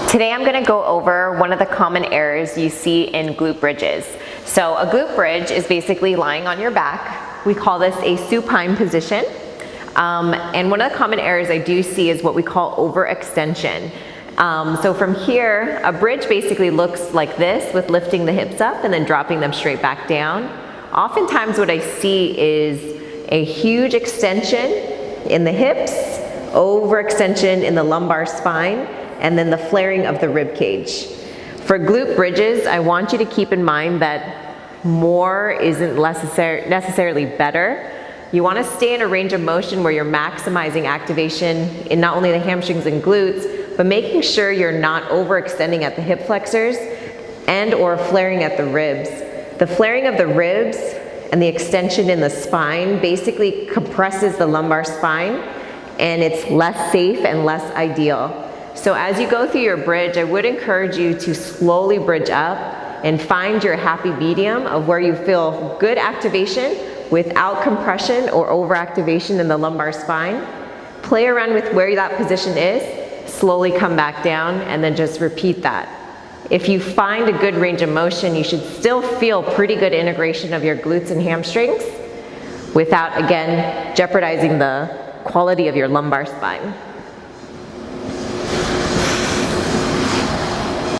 Today I'm going to go over one of the common errors you see in glute bridges. So a glute bridge is basically lying on your back. We call this a supine position. And one of the common errors I do see is what we call overextension. So from here, a bridge basically looks like this, with lifting the hips up and then dropping them straight back down. Oftentimes what I see is a huge extension in the hips, overextension in the lumbar spine, and then the flaring of the rib cage. For glute bridges, I want you to keep in mind that more isn't necessarily better. You want to stay in a range of motion where you're maximizing activation in not only the hamstrings and glutes, but making sure you're not overextending at the hip flexors and or flaring at the ribs. The flaring of the ribs and the extension in the spine basically compresses the lumbar spine, and it's less safe and less ideal. So as you go through your bridge, I would encourage you to slowly bridge up and find your happy medium of where you feel good activation without compression or overactivation in the lumbar spine. Play around with where that position is, slowly come back down, and then just repeat that. If you find a good range of motion, you should still feel pretty good integration of your glutes and hamstrings without, again, jeopardizing the quality of your lumbar spine.